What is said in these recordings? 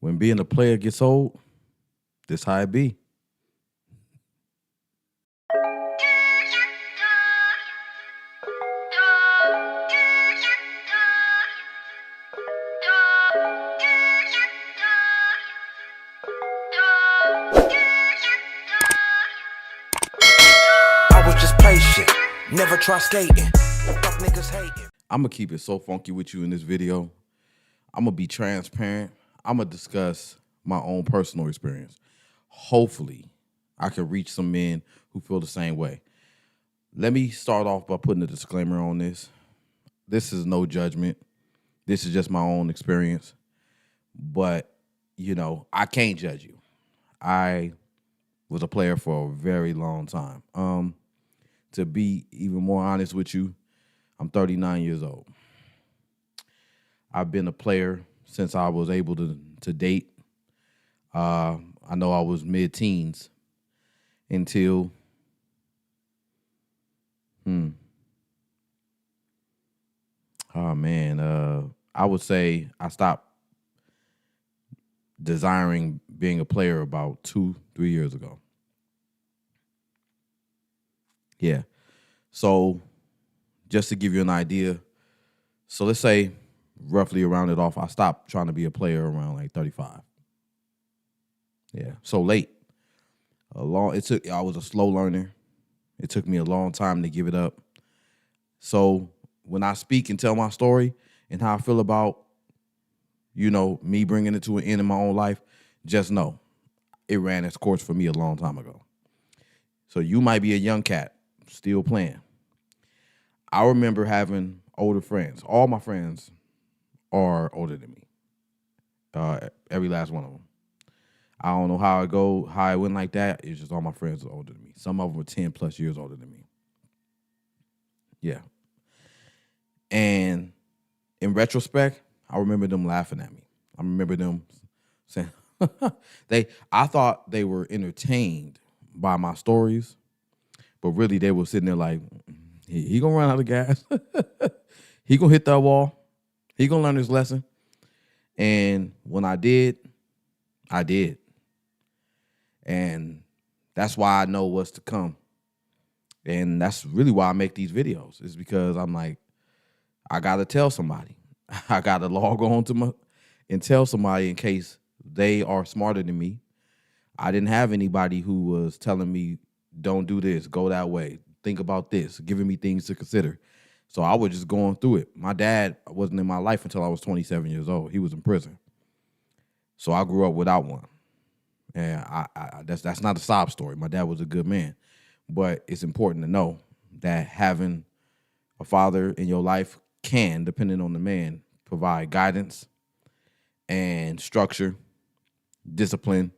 When being a player gets old, this how it be. I was just patient, never try skating. Fuck niggas hating. I'm gonna keep it so funky with you in this video. I'm gonna be transparent. I'm gonna discuss my own personal experience. Hopefully, I can reach some men who feel the same way. Let me start off by putting a disclaimer on this. This is no judgment. This is just my own experience. But, I can't judge you. I was a player for a very long time. To be even more honest with you, I'm 39 years old. I've been a player since I was able to date. I know I was mid-teens until, I would say I stopped desiring being a player about 2-3 years ago. Yeah. So just to give you an idea, so let's say roughly around it off, I stopped trying to be a player around like 35. Yeah. So late. I was a slow learner. It took me a long time to give it up. So when I speak and tell my story and how I feel about, me bringing it to an end in my own life, just know it ran its course for me a long time ago. So you might be a young cat still playing. I remember having older friends. All my friends are older than me. Every last one of them. I don't know how it went like that. It's just all my friends are older than me. Some of them are 10 plus years older than me. Yeah. And in retrospect, I remember them laughing at me. I remember them saying, I thought they were entertained by my stories, but really they were sitting there like, he gonna run out of gas. He gonna hit that wall. He gonna learn his lesson. And when I did, I did. And that's why I know what's to come. And that's really why I make these videos, is because I'm like, I gotta tell somebody. I gotta log on and tell somebody in case they are smarter than me. I didn't have anybody who was telling me, don't do this, go that way, think about this, giving me things to consider. So I was just going through it. My dad wasn't in my life until I was 27 years old. He was in prison. So I grew up without one. And that's not a sob story. My dad was a good man. But it's important to know that having a father in your life can, depending on the man, provide guidance and structure, discipline,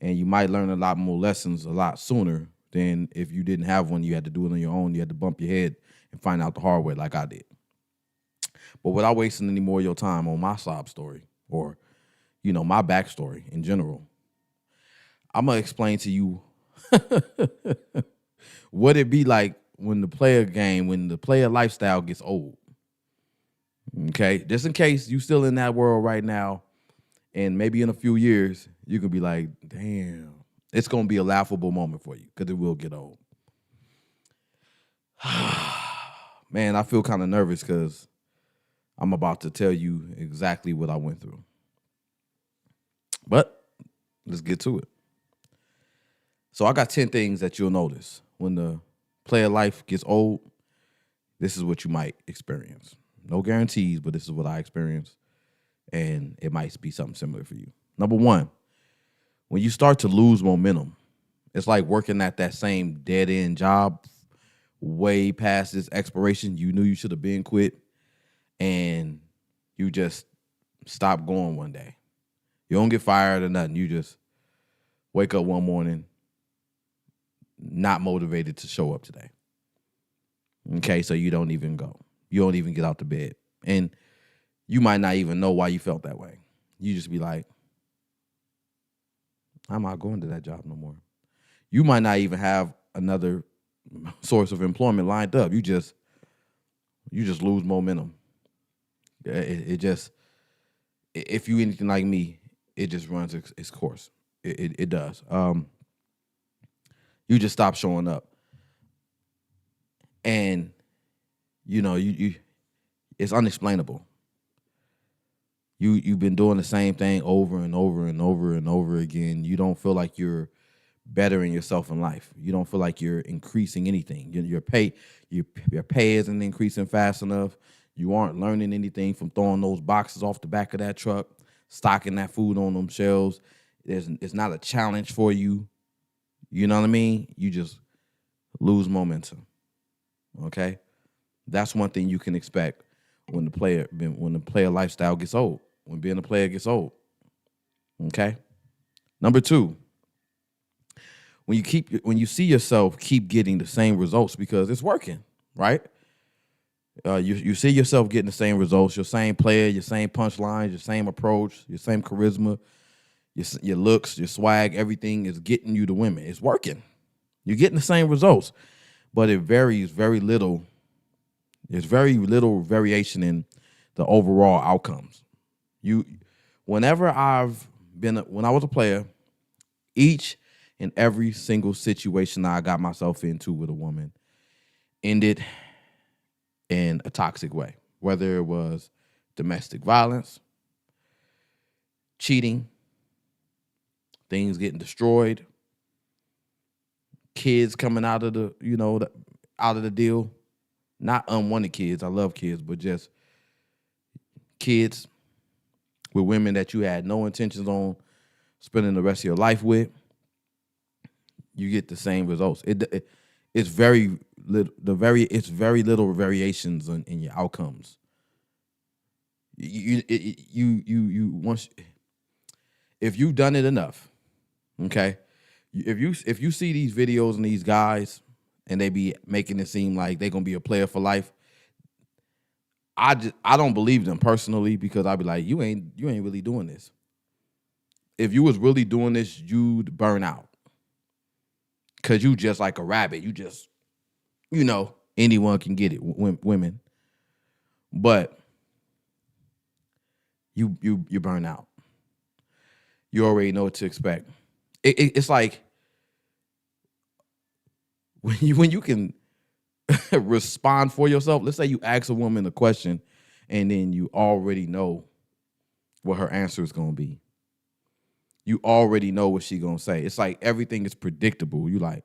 and you might learn a lot more lessons a lot sooner than if you didn't have one. You had to do it on your own. You had to bump your head and find out the hard way like I did. But without wasting any more of your time on my sob story or, my backstory in general, I'm going to explain to you what it be like when the player lifestyle gets old. Okay? Just in case you still in that world right now, and maybe in a few years, you can be like, damn. It's going to be a laughable moment for you because it will get old. Man, I feel kind of nervous because I'm about to tell you exactly what I went through. But let's get to it. So I got 10 things that you'll notice. When the player life gets old, this is what you might experience. No guarantees, but this is what I experienced. And it might be something similar for you. Number one, when you start to lose momentum, it's like working at that same dead-end job way past its expiration. You knew you should have been quit, and you just stop going one day. You don't get fired or nothing. You just wake up one morning not motivated to show up today. Okay, so you don't even go. You don't even get out the bed. And you might not even know why you felt that way. You just be like, I'm not going to that job no more. You might not even have another source of employment lined up. You just lose momentum. It just, if you anything like me, it just runs its course. It does. You just stop showing up, and you it's unexplainable. You've been doing the same thing over and over and over and over again. You don't feel like you're bettering yourself in life. You don't feel like you're increasing anything. Your pay isn't increasing fast enough. You aren't learning anything from throwing those boxes off the back of that truck, stocking that food on them shelves. It's not a challenge for you. You know what I mean? You just lose momentum. Okay? That's one thing you can expect when the player lifestyle gets old, when being a player gets old. Okay? Number 2, when you see yourself keep getting the same results because it's working, right? You see yourself getting the same results, your same player, your same punchlines, your same approach, your same charisma, your looks, your swag, everything is getting you to women. It's working. You're getting the same results, but it varies very little. There's very little variation in the overall outcomes. When I was a player, each and every single situation I got myself into with a woman ended in a toxic way, whether it was domestic violence, cheating, things getting destroyed, kids coming out of the deal. Not unwanted kids. I love kids, but just kids with women that you had no intentions on spending the rest of your life with. You get the same results. It's very little variations in your outcomes. Once if you've done it enough, okay. If you see these videos and these guys and they be making it seem like they're gonna be a player for life, I don't believe them personally, because I'd be like, you ain't really doing this. If you was really doing this, you'd burn out. Cause you just like a rabbit. You just, anyone can get it, women. But you burn out. You already know what to expect. It's like when you can respond for yourself. Let's say you ask a woman a question and then you already know what her answer is going to be. You already know what she's going to say. It's like everything is predictable. You like,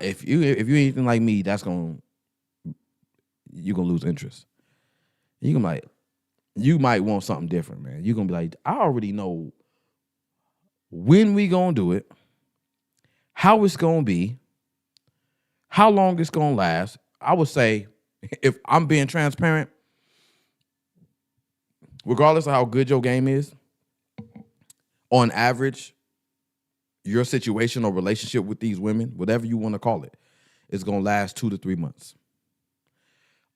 if you anything like me, you're going to lose interest. You might want something different, man. You're going to be like, I already know when we going to do it, how it's going to be, how long it's going to last. I would say, if I'm being transparent, regardless of how good your game is, on average, your situation or relationship with these women, whatever you want to call it, is going to last 2 to 3 months.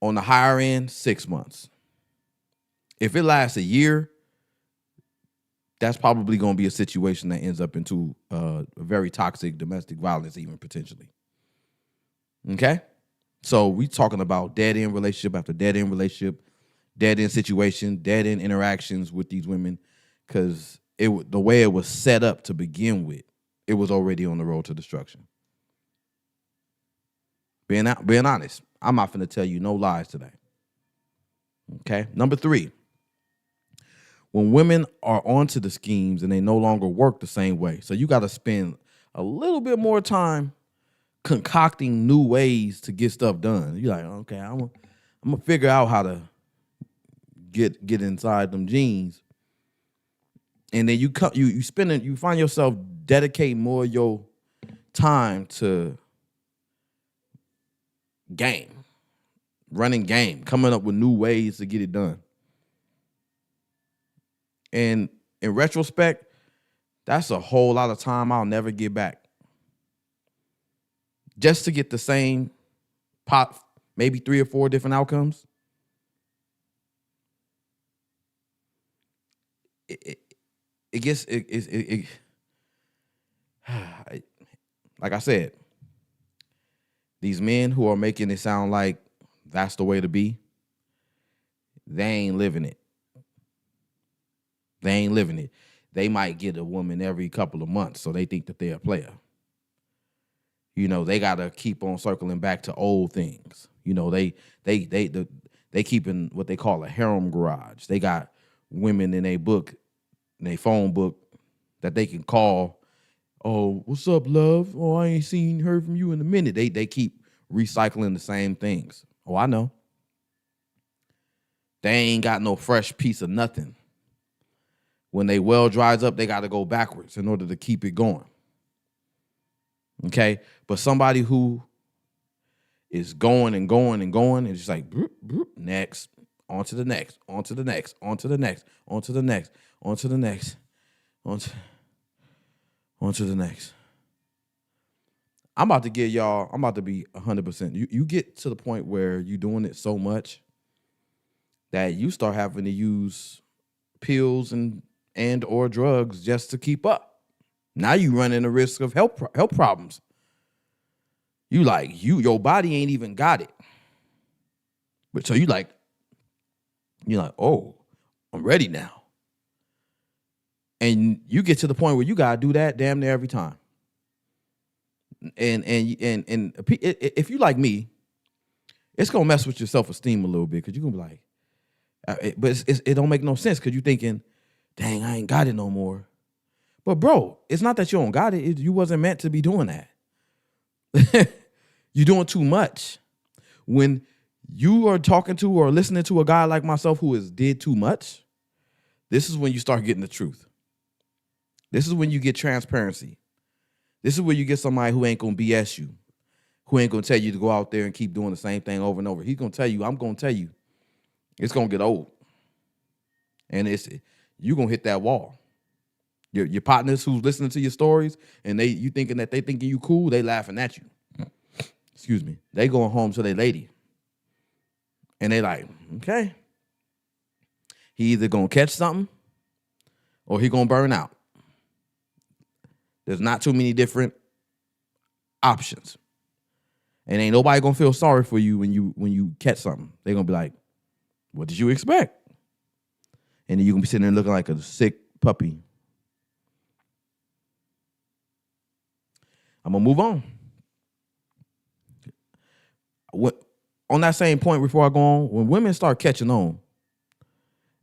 On the higher end, 6 months. If it lasts a year, that's probably going to be a situation that ends up into a very toxic domestic violence, even potentially. Okay? So we talking about dead-end relationship after dead-end relationship, dead-end situation, dead-end interactions with these women, because the way it was set up to begin with, it was already on the road to destruction. Being honest, I'm not finna tell you no lies today. Okay? Number 3, when women are onto the schemes and they no longer work the same way, so you got to spend a little bit more time concocting new ways to get stuff done. You're like, okay, I'm gonna figure out how to get inside them jeans, and then you find yourself dedicating more of your time to running game, coming up with new ways to get it done. And in retrospect, that's a whole lot of time I'll never get back. Just to get the same pot, maybe 3 or 4 different outcomes. Like I said, these men who are making it sound like that's the way to be, they ain't living it. They ain't living it. They might get a woman every couple of months, so they think that they're a player. They gotta keep on circling back to old things. They keeping what they call a harem garage. They got women in their phone book that they can call. Oh, what's up, love? Oh, I ain't heard from you in a minute. They keep recycling the same things. Oh, I know. They ain't got no fresh piece of nothing. When they well dries up, they got to go backwards in order to keep it going. Okay? But somebody who is going and going and going, and just like, broop, broop, next, on to the next, on to the next, on to the next, on to the next, on to the next, on to the next. I'm about to be 100%. You get to the point where you're doing it so much that you start having to use pills and or drugs just to keep up. Now you running the risk of health problems. Your body ain't even got it. But so you're like, oh, I'm ready now. And you get to the point where you gotta do that damn near every time. And if you like me, it's gonna mess with your self-esteem a little bit because you're gonna be like, but it don't make no sense because you're thinking, dang, I ain't got it no more. But bro, it's not that you don't got it. You wasn't meant to be doing that. You're doing too much. When you are talking to or listening to a guy like myself who has did too much, this is when you start getting the truth. This is when you get transparency. This is where you get somebody who ain't going to BS you, who ain't going to tell you to go out there and keep doing the same thing over and over. He's going to tell you, I'm going to tell you, it's going to get old. And you're going to hit that wall. Your partners who's listening to your stories and you thinking that they thinking you cool, they laughing at you. Excuse me. They going home to their lady. And they like, okay. He either going to catch something or he going to burn out. There's not too many different options. And ain't nobody going to feel sorry for you when you catch something. They're going to be like, what did you expect? And then you can be sitting there looking like a sick puppy. I'm going to move on. On that same point before I go on, when women start catching on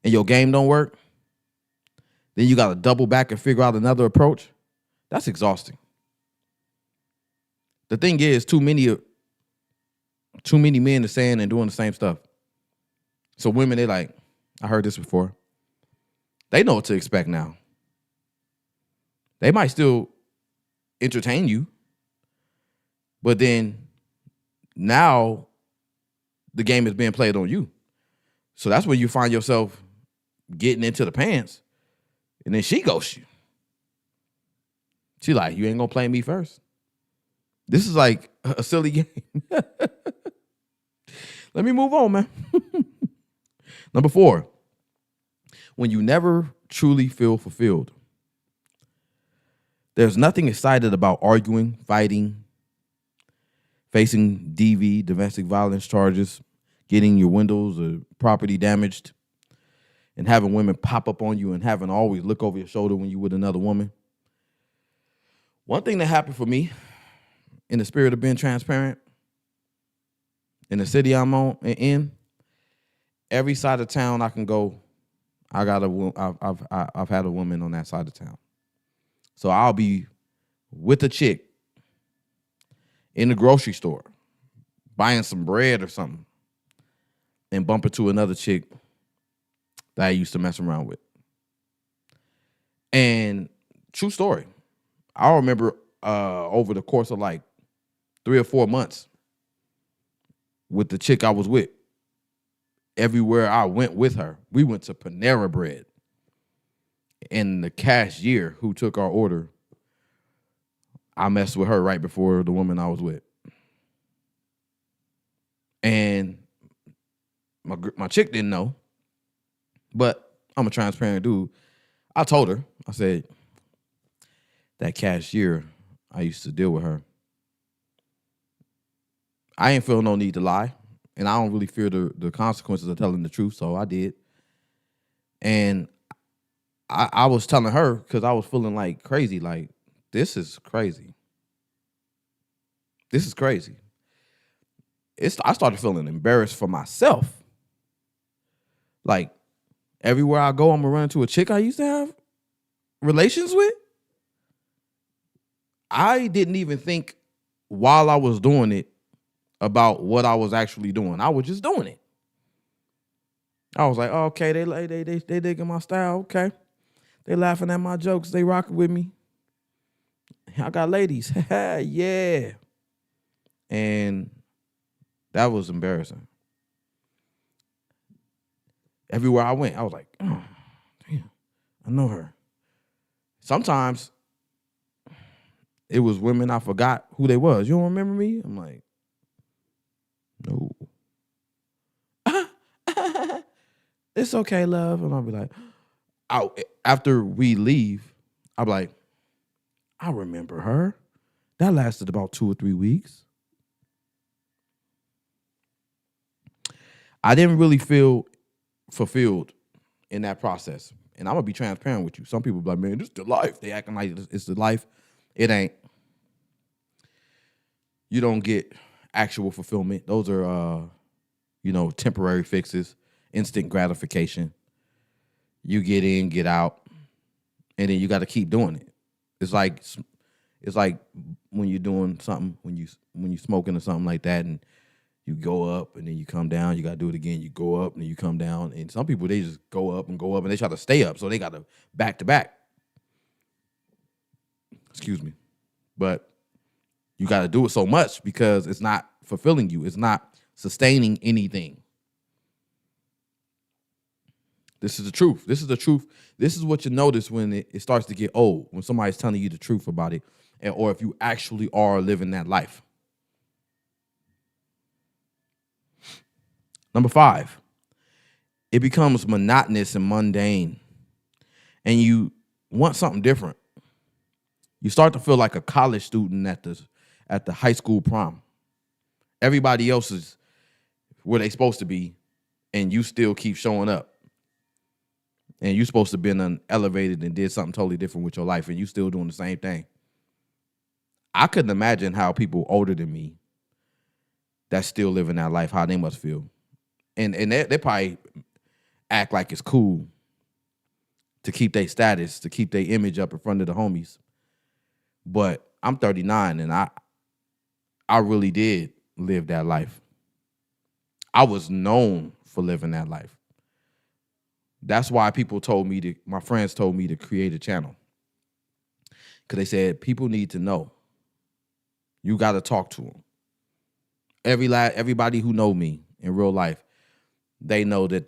and your game don't work, then you got to double back and figure out another approach. That's exhausting. The thing is, too many men are saying and doing the same stuff. So women, they like, I heard this before. They know what to expect now. They might still entertain you, but then now the game is being played on you. So that's when you find yourself getting into the pants, and then she ghosts you. She like, you ain't gonna play me first. This is like a silly game. Let me move on, man. Number 4, when you never truly feel fulfilled. There's nothing excited about arguing, fighting, facing DV, domestic violence charges, getting your windows or property damaged, and having women pop up on you and having to always look over your shoulder when you with another woman. One thing that happened for me, in the spirit of being transparent, in the city I'm in, every side of town I can go, I've had a woman on that side of town. So I'll be with a chick in the grocery store, buying some bread or something, and bump into another chick that I used to mess around with. And true story, I remember over the course of like 3 or 4 months with the chick I was with, everywhere I went with her, we went to Panera Bread. And the cashier who took our order, I messed with her right before the woman I was with. And my chick didn't know, but I'm a transparent dude. I told her, I said, that cashier, I used to deal with her. I ain't feel no need to lie, and I don't really fear the consequences of telling the truth, so I did. And I was telling her because I was feeling like crazy. Like, this is crazy. This is crazy. I started feeling embarrassed for myself. Like, everywhere I go, I'm gonna run into a chick I used to have relations with. I didn't even think while I was doing it about what I was actually doing. I was just doing it. I was like, oh, okay, they digging my style. Okay, they laughing at my jokes. They rocking with me. I got ladies. Yeah. And that was embarrassing. Everywhere I went, I was like, oh, damn, I know her. Sometimes it was women I forgot who they was. You don't remember me? I'm like, no. It's okay, love. And I'll be like, after we leave, I'll be like, I remember her. That lasted about 2 or 3 weeks. I didn't really feel fulfilled in that process. And I'm going to be transparent with you. Some people be like, man, this is the life. They acting like it's the life. It ain't. You don't get actual fulfillment. Those are, temporary fixes, instant gratification. You get in, get out, and then you got to keep doing it. It's like when you're doing something, when you smoking or something like that, and you go up and then you come down. You got to do it again. You go up and then you come down. And some people, they just go up and they try to stay up, so they got to back to back. Excuse me, but you got to do it so much because it's not fulfilling you. It's not sustaining anything. This is the truth. This is the truth. This is what you notice when it starts to get old, when somebody's telling you the truth about it, or if you actually are living that life. Number 5, it becomes monotonous and mundane, and you want something different. You start to feel like a college student at the high school prom. Everybody else is where they supposed to be, and you still keep showing up. And you're supposed to have been elevated and did something totally different with your life, and you still doing the same thing. I couldn't imagine how people older than me that still living that life, how they must feel. And they probably act like it's cool to keep their status, to keep their image up in front of the homies. But I'm 39, and I really did live that life. I was known for living that life. That's why my friends told me to create a channel. Because they said, people need to know. You got to talk to them. Everybody who know me in real life, they know that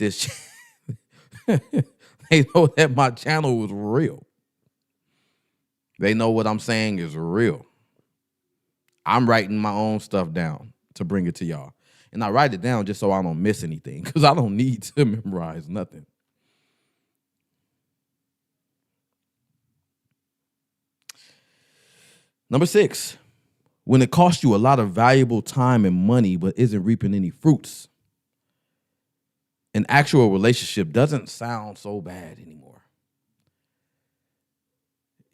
they know that my channel was real. They know what I'm saying is real. I'm writing my own stuff down to bring it to y'all. And I write it down just so I don't miss anything, because I don't need to memorize nothing. Number 6, when it costs you a lot of valuable time and money but isn't reaping any fruits, an actual relationship doesn't sound so bad anymore.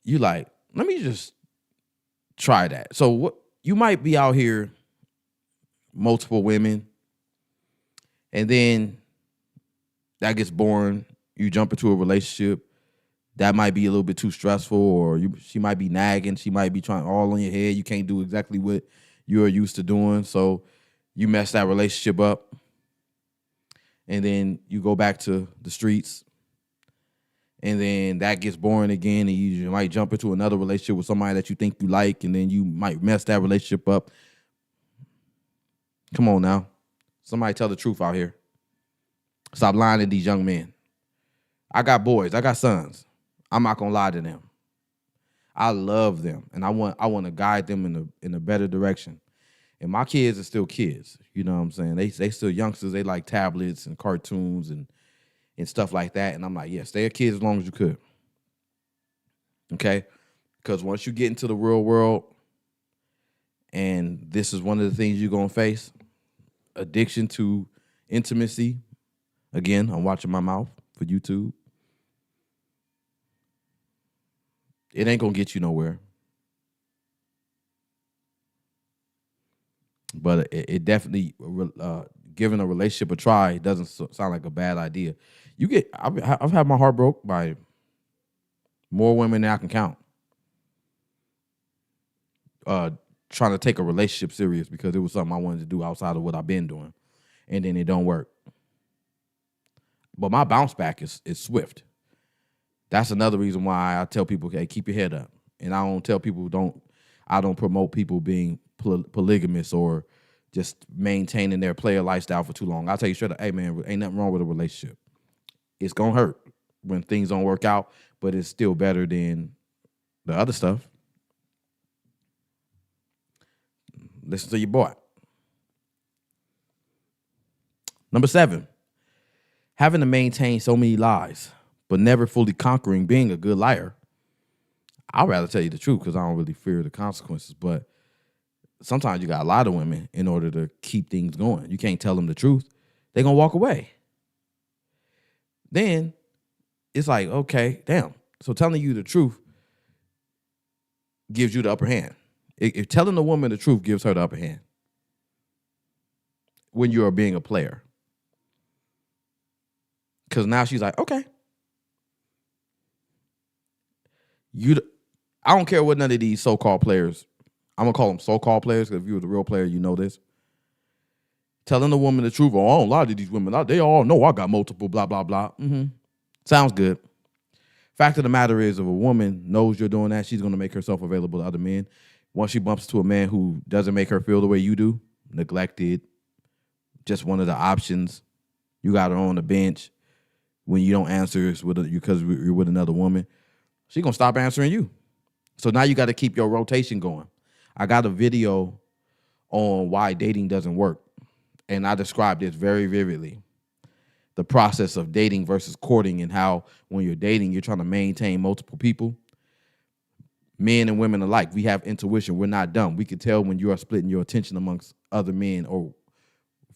You like, let me just try that. So what you might be out here, multiple women, and then that gets boring. You jump into a relationship that might be a little bit too stressful, or she might be nagging. She might be trying all on your head. You can't do exactly what you're used to doing. So you mess that relationship up. And then you go back to the streets. And then that gets boring again. And you might jump into another relationship with somebody that you think you like. And then you might mess that relationship up. Come on now. Somebody tell the truth out here. Stop lying to these young men. I got boys. I got sons. I'm not gonna lie to them. I love them, and I want to guide them in a better direction. And my kids are still kids. You know what I'm saying? They still youngsters. They like tablets and cartoons and stuff like that. And I'm like, yeah, stay a kid as long as you could. Okay? Because once you get into the real world, and this is one of the things you're gonna face, addiction to intimacy. Again, I'm watching my mouth for YouTube. It ain't gonna get you nowhere. But it definitely, giving a relationship a try doesn't sound like a bad idea. I've had my heart broke by more women than I can count. Trying to take a relationship serious because it was something I wanted to do outside of what I've been doing, and then it don't work. But my bounce back is swift. That's another reason why I tell people, hey, keep your head up. And I don't tell people I don't promote people being polygamous or just maintaining their player lifestyle for too long. I'll tell you straight up, hey man, ain't nothing wrong with a relationship. It's gonna hurt when things don't work out, but it's still better than the other stuff. Listen to your boy. Number 7, having to maintain so many lies, but never fully conquering being a good liar. I'd rather tell you the truth because I don't really fear the consequences, but sometimes you got to lie to women in order to keep things going. You can't tell them the truth. They're going to walk away. Then it's like, okay, damn. So telling you the truth gives you the upper hand. If telling the woman the truth gives her the upper hand when you are being a player. Because now she's like, okay. I don't care what none of these so-called players, I'm going to call them so-called players because if you were the real player, you know this. Telling the woman the truth, oh, I don't lie to these women. They all know I got multiple, blah, blah, blah. Sounds good. Fact of the matter is, if a woman knows you're doing that, she's going to make herself available to other men. Once she bumps to a man who doesn't make her feel the way you do, neglected, just one of the options, you got her on the bench, when you don't answer it's because you're with another woman, she's going to stop answering you. So now you got to keep your rotation going. I got a video on why dating doesn't work, and I described this very vividly. The process of dating versus courting and how when you're dating, you're trying to maintain multiple people. Men and women alike, we have intuition. We're not dumb. We can tell when you are splitting your attention amongst other men, or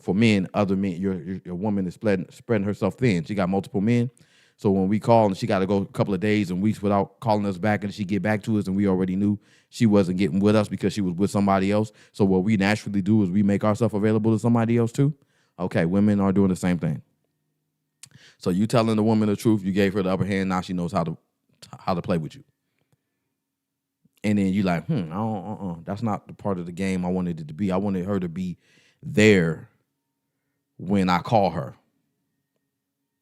for men, other men. Your woman is spreading herself thin. She got multiple men. So when we call and she got to go a couple of days and weeks without calling us back, and she get back to us and we already knew she wasn't getting with us because she was with somebody else. So what we naturally do is we make ourselves available to somebody else too. Okay, women are doing the same thing. So you telling the woman the truth, you gave her the upper hand. Now she knows how to play with you. And then you like, that's not the part of the game I wanted it to be. I wanted her to be there when I call her.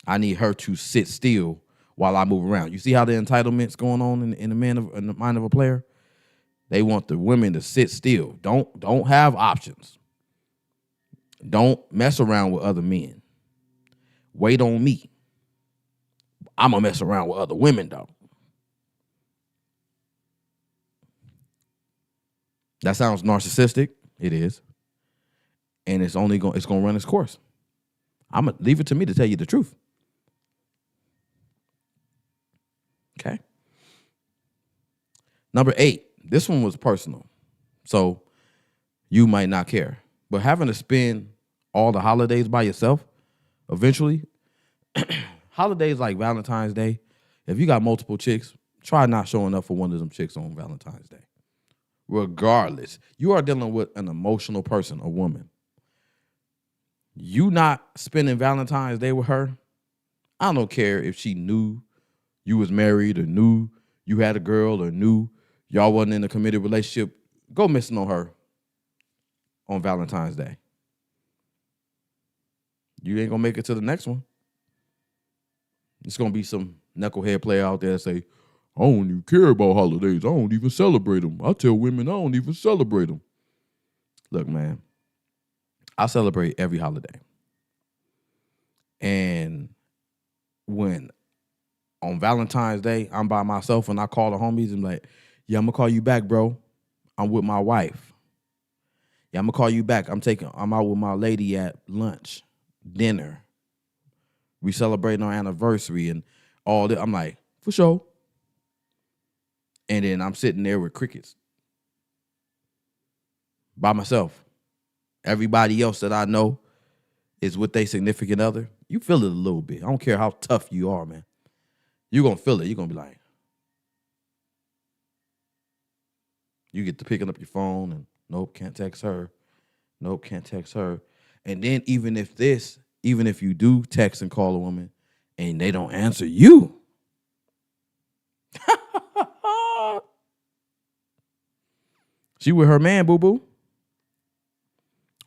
I need her to sit still while I move around. You see how the entitlement's going on in the mind of a player? They want the women to sit still. Don't have options. Don't mess around with other men. Wait on me. I'm going to mess around with other women, though. That sounds narcissistic. It is. And it's going to run its course. I'm going to leave it to me to tell you the truth. Okay. Number 8. This one was personal. So you might not care. But having to spend all the holidays by yourself, eventually, holidays like Valentine's Day, if you got multiple chicks, try not showing up for one of them chicks on Valentine's Day. Regardless, you are dealing with an emotional person, a woman. You not spending Valentine's Day with her, I don't care if she knew you was married or knew you had a girl or knew y'all wasn't in a committed relationship. Go missing on her on Valentine's Day. You ain't going to make it to the next one. It's going to be some knucklehead player out there that say, I don't even care about holidays. I don't even celebrate them. I tell women I don't even celebrate them. Look, man, I celebrate every holiday. And when on Valentine's Day, I'm by myself and I call the homies and like, yeah, I'm going to call you back, bro. I'm with my wife. Yeah, I'm going to call you back. I'm out with my lady at lunch, dinner. We celebrating our anniversary and all that. I'm like, for sure. And then I'm sitting there with crickets by myself. Everybody else that I know is with their significant other. You feel it a little bit. I don't care how tough you are, man. You're going to feel it. You're going to be like, You get to picking up your phone and nope, can't text her. Nope, can't text her. And then even if you do text and call a woman and they don't answer you, she with her man, boo-boo.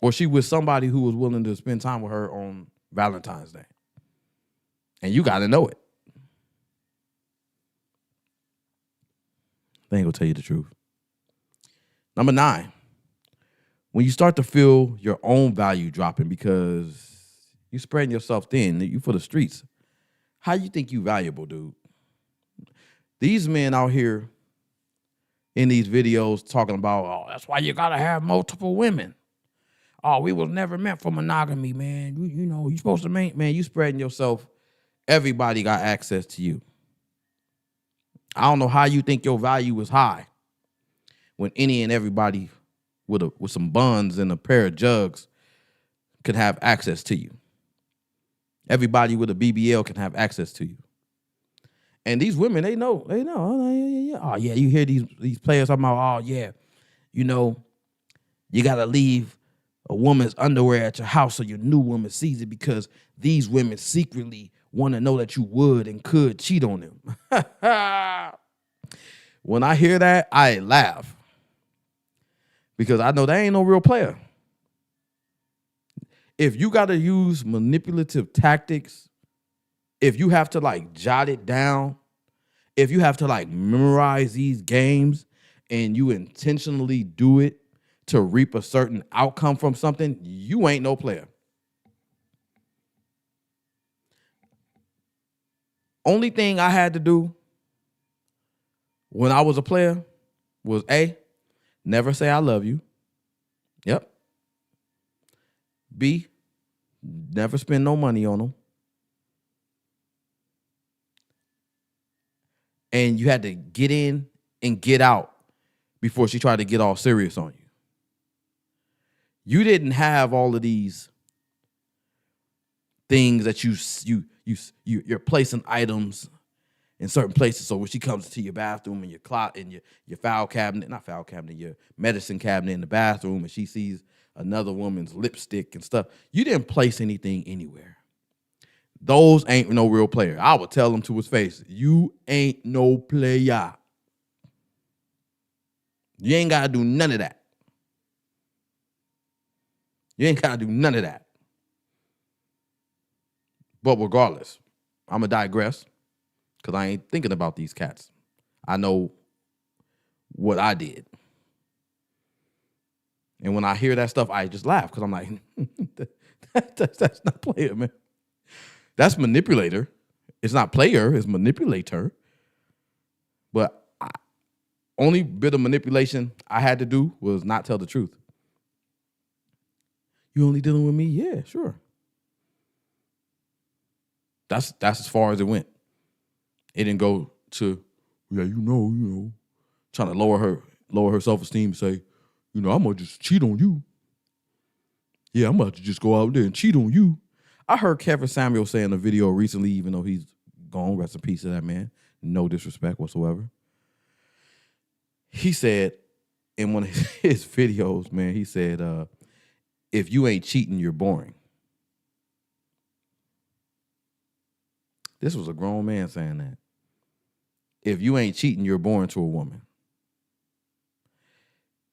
Or she with somebody who was willing to spend time with her on Valentine's Day. And you got to know it. They ain't gonna tell you the truth. Number 9, when you start to feel your own value dropping because you spreading yourself thin, you for the streets. How you think you valuable, dude? These men out here in these videos talking about, oh, that's why you gotta have multiple women. Oh, we was never meant for monogamy, man. You know, you supposed to man, you spreading yourself. Everybody got access to you. I don't know how you think your value is high when any and everybody with some buns and a pair of jugs could have access to you. Everybody with a BBL can have access to you. And these women, they know. Oh, yeah, you hear these players talking about, oh, yeah, you know, you got to leave a woman's underwear at your house so your new woman sees it because these women secretly want to know that you would and could cheat on them. When I hear that, I laugh because I know that ain't no real player. If you got to use manipulative tactics, if you have to like jot it down, if you have to like memorize these games and you intentionally do it to reap a certain outcome from something, you ain't no player. Only thing I had to do when I was a player was A, never say I love you. Yep. B, never spend no money on them. And you had to get in and get out before she tried to get all serious on you. You didn't have all of these things that you're placing items in certain places. So when she comes to your bathroom and your closet and your your medicine cabinet in the bathroom, and she sees another woman's lipstick and stuff, you didn't place anything anywhere. Those ain't no real player. I would tell him to his face, you ain't no player. You ain't got to do none of that. You ain't got to do none of that. But regardless, I'm going to digress because I ain't thinking about these cats. I know what I did. And when I hear that stuff, I just laugh because I'm like, that's not player, man. That's manipulator. It's not player, it's manipulator. But only bit of manipulation I had to do was not tell the truth. You only dealing with me? Yeah, sure. That's as far as it went. It didn't go to, yeah, you know, trying to lower her self-esteem and say, you know, I'm gonna just cheat on you. Yeah, I'm about to just go out there and cheat on you. I heard Kevin Samuel say in a video recently, even though he's gone, rest in peace to that man, no disrespect whatsoever. He said in one of his videos, man, he said, if you ain't cheating, you're boring. This was a grown man saying that. If you ain't cheating, you're boring to a woman.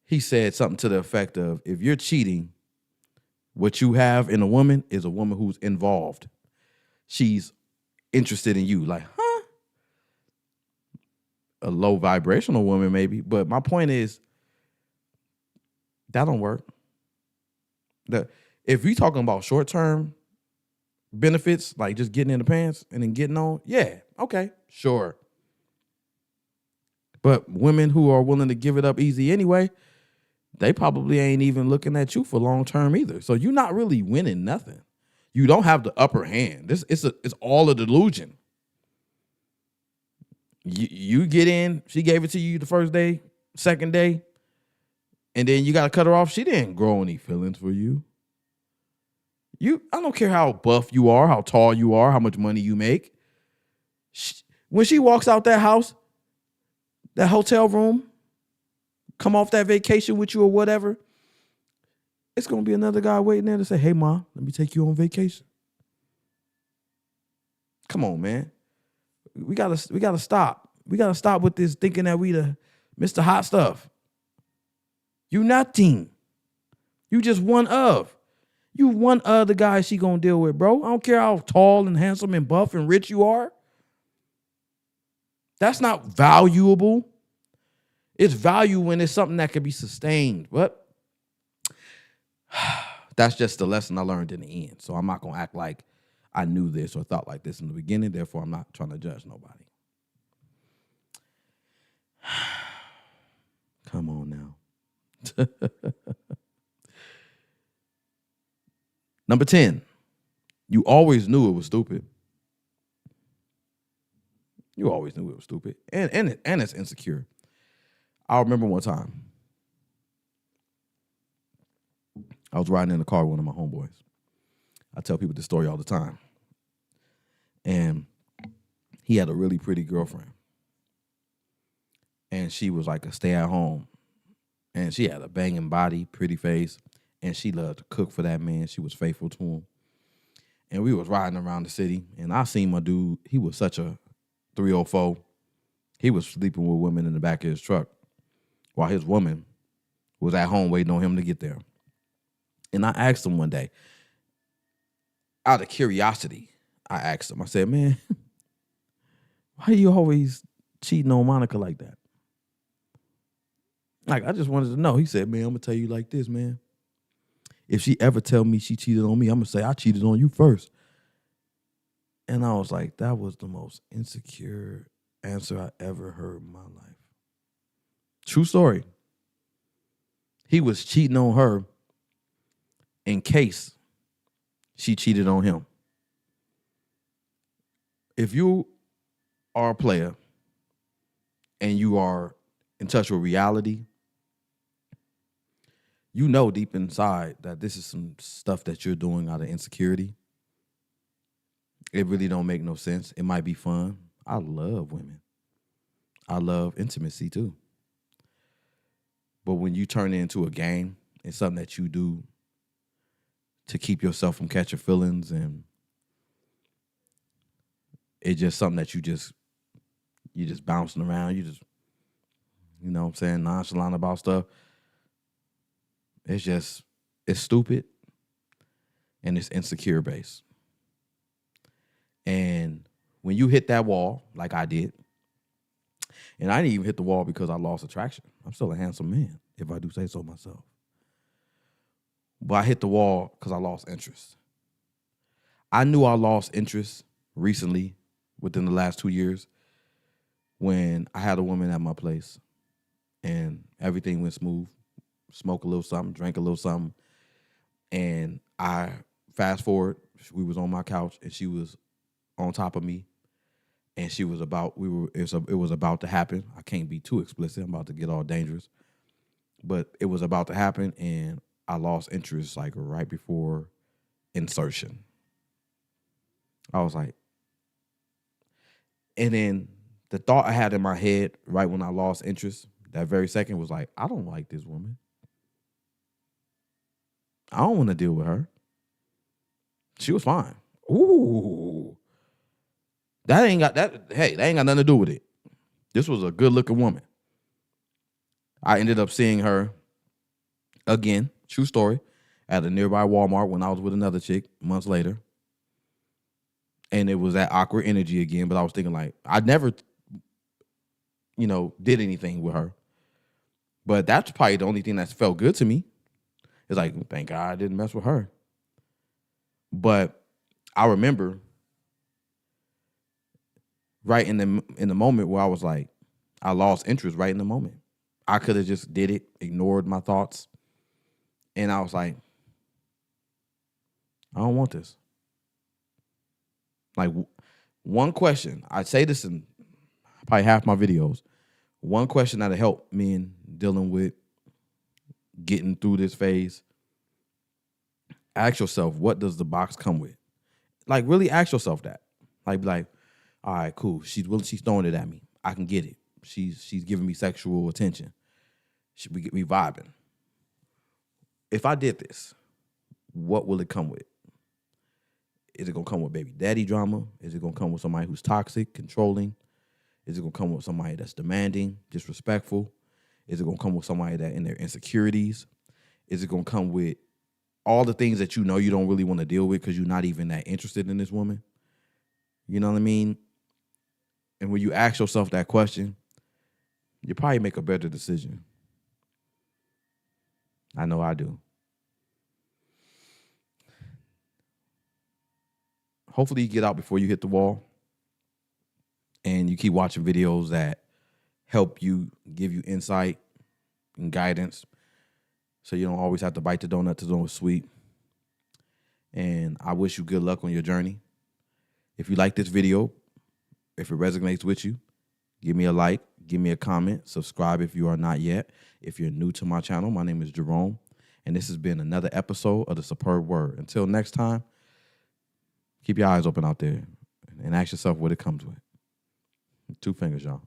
He said something to the effect of, if you're cheating, what you have in a woman is a woman who's involved. She's interested in you. Like, huh? A low vibrational woman maybe. But my point is, that don't work. If you're talking about short-term benefits, like just getting in the pants and then getting on, yeah, okay, sure. But women who are willing to give it up easy anyway, they probably ain't even looking at you for long term either. So you're not really winning nothing. You don't have the upper hand. It's all a delusion. You get in, she gave it to you the first day, second day, and then you got to cut her off. She didn't grow any feelings for you. I don't care how buff you are, how tall you are, how much money you make. When she walks out that house, that hotel room, come off that vacation with you or whatever, it's going to be another guy waiting there to say, hey, Mom, let me take you on vacation. Come on, man. We gotta stop. We gotta stop with this thinking that we the Mr. Hot Stuff. You nothing. You just one of. You one of the guys she gonna deal with, bro. I don't care how tall and handsome and buff and rich you are. That's not valuable. It's value when it's something that can be sustained. But that's just the lesson I learned in the end. So I'm not gonna act like I knew this or thought like this in the beginning. Therefore, I'm not trying to judge nobody. Come on now. Number 10, you always knew it was stupid. You always knew it was stupid. And it's insecure. I remember one time, I was riding in the car with one of my homeboys. I tell people this story all the time. And he had a really pretty girlfriend. And she was like a stay-at-home. And she had a banging body, pretty face. And she loved to cook for that man. She was faithful to him. And we was riding around the city. And I seen my dude. He was such a 304. He was sleeping with women in the back of his truck while his woman was at home waiting on him to get there. And I asked him one day, out of curiosity, I asked him, I said, man, why you always cheating on Monica like that? Like, I just wanted to know. He said, man, I'm going to tell you like this, man. If she ever tell me she cheated on me, I'm going to say, I cheated on you first. And I was like, that was the most insecure answer I ever heard in my life. True story. He was cheating on her in case she cheated on him. If you are a player and you are in touch with reality, you know deep inside that this is some stuff that you're doing out of insecurity. It really don't make no sense. It might be fun. I love women. I love intimacy too. But when you turn it into a game, it's something that you do to keep yourself from catching feelings, and it's just something that you just bouncing around. You just, you know what I'm saying, nonchalant about stuff. It's stupid and it's insecure based. And when you hit that wall, like I did, and I didn't even hit the wall because I lost attraction. I'm still a handsome man, if I do say so myself. But I hit the wall because I lost interest. I knew I lost interest recently, within the last 2 years, when I had a woman at my place and everything went smooth. Smoke a little something, drank a little something. And I fast forward, we was on my couch and she was on top of me. And she was it was about to happen. I can't be too explicit. I'm about to get all dangerous. But it was about to happen and I lost interest like right before insertion. I was like, and then the thought I had in my head right when I lost interest, that very second was like, I don't like this woman. I don't want to deal with her. She was fine. Ooh. That ain't got nothing to do with it. This was a good looking woman. I ended up seeing her again, true story, at a nearby Walmart when I was with another chick months later. And it was that awkward energy again, but I was thinking like, I never, did anything with her. But that's probably the only thing that felt good to me. It's like, thank God I didn't mess with her. But I remember right in the moment where I was like, I lost interest right in the moment. I could have just did it, ignored my thoughts. And I was like, I don't want this. Like, one question, I say this in probably half my videos. One question that'll help me in dealing with getting through this phase. Ask yourself, what does the box come with? Like, really ask yourself that. Like, all right, cool. She's throwing it at me. I can get it. She's giving me sexual attention. We vibing. If I did this, what will it come with? Is it gonna come with baby daddy drama? Is it gonna come with somebody who's toxic, controlling? Is it gonna come with somebody that's demanding, disrespectful? Is it gonna come with somebody that in their insecurities? Is it gonna come with all the things that you know you don't really want to deal with because you're not even that interested in this woman? You know what I mean? And when you ask yourself that question, you probably make a better decision. I know I do. Hopefully you get out before you hit the wall and you keep watching videos that help you, give you insight and guidance so you don't always have to bite the donut to know it's sweet. And I wish you good luck on your journey. If you like this video, if it resonates with you, give me a like, give me a comment, subscribe if you are not yet. If you're new to my channel, my name is Jerome, and this has been another episode of The Superb Word. Until next time, keep your eyes open out there and ask yourself what it comes with. 2 fingers, y'all.